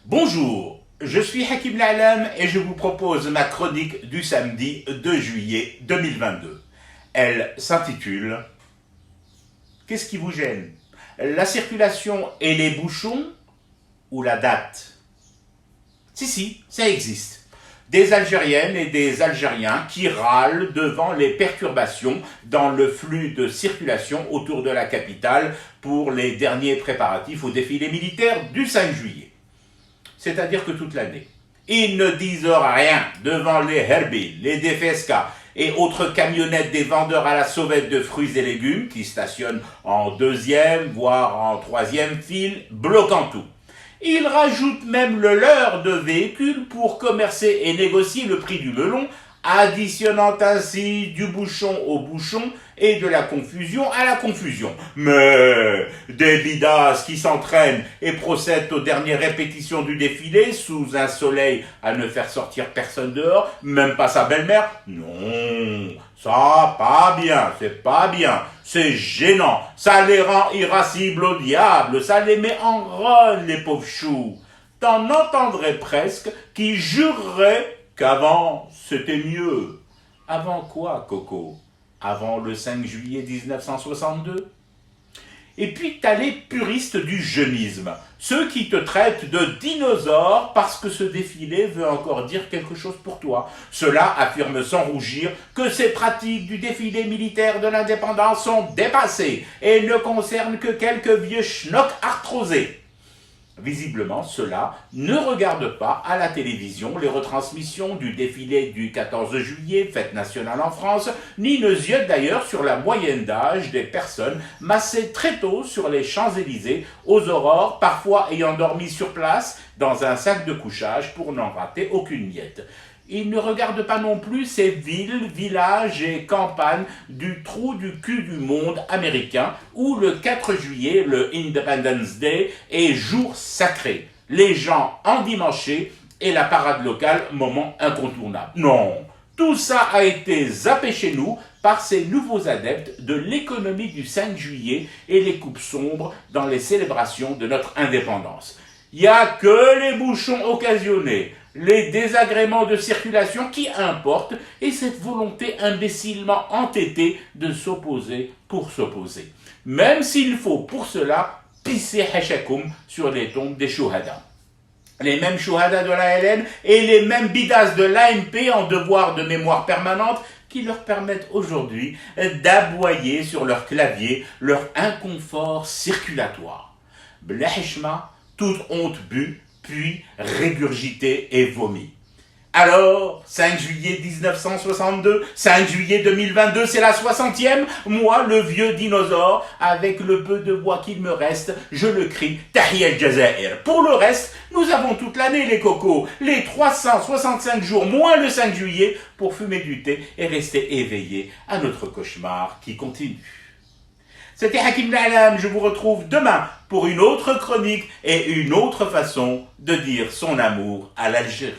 Bonjour, je suis Hakim La'alam et je vous propose ma chronique du samedi 2 juillet 2022. Elle s'intitule « Qu'est-ce qui vous gêne? La circulation et les bouchons ou la date ?» Si, ça existe. Des Algériennes et des Algériens qui râlent devant les perturbations dans le flux de circulation autour de la capitale pour les derniers préparatifs au défilé militaire du 5 juillet. C'est-à-dire que toute l'année. Ils ne disent rien devant les Herbis, les Defesca et autres camionnettes des vendeurs à la sauvette de fruits et légumes qui stationnent en deuxième, voire en troisième file, bloquant tout. Ils rajoutent même le leur de véhicules pour commercer et négocier le prix du melon, additionnant ainsi du bouchon au bouchon et de la confusion à la confusion. Mais des bidasses qui s'entraînent et procèdent aux dernières répétitions du défilé sous un soleil à ne faire sortir personne dehors, même pas sa belle-mère, non, ça pas bien, c'est gênant, ça les rend irascibles au diable, ça les met en grogne les pauvres choux. T'en entendrais presque qui jureraient qu'avant, c'était mieux. Avant quoi, Coco? Avant le 5 juillet 1962? Et puis t'as les puristes du jeunisme, ceux qui te traitent de dinosaure parce que ce défilé veut encore dire quelque chose pour toi. Ceux-là affirment sans rougir que ces pratiques du défilé militaire de l'indépendance sont dépassées et ne concernent que quelques vieux schnocks arthrosés. Visiblement, ceux-là ne regardent pas à la télévision les retransmissions du défilé du 14 juillet, fête nationale en France, ni ne ziotent d'ailleurs sur la moyenne d'âge des personnes massées très tôt sur les Champs-Élysées, aux aurores, parfois ayant dormi sur place dans un sac de couchage pour n'en rater aucune miette. Ils ne regardent pas non plus ces villes, villages et campagnes du trou du cul du monde américain où le 4 juillet, le Independence Day, est jour sacré. Les gens endimanchés et la parade locale, moment incontournable. Non, tout ça a été zappé chez nous par ces nouveaux adeptes de l'économie du 5 juillet et les coupes sombres dans les célébrations de notre indépendance. Il n'y a que les bouchons occasionnés, les désagréments de circulation qui importent et cette volonté imbécilement entêtée de s'opposer pour s'opposer. Même s'il faut pour cela pisser Hachakoum sur les tombes des chouhadas. Les mêmes chouhadas de la LN et les mêmes bidasses de l'AMP en devoir de mémoire permanente qui leur permettent aujourd'hui d'aboyer sur leur clavier leur inconfort circulatoire. Blahishma, toute honte bue, puis régurgité et vomi. Alors, 5 juillet 1962, 5 juillet 2022, c'est la 60e, moi, le vieux dinosaure, avec le peu de voix qu'il me reste, je le crie Tahiyya al-Jazair. Pour le reste, nous avons toute l'année les cocos, les 365 jours moins le 5 juillet, pour fumer du thé et rester éveillé à notre cauchemar qui continue. C'était Hakim La'alam, je vous retrouve demain pour une autre chronique et une autre façon de dire son amour à l'Algérie.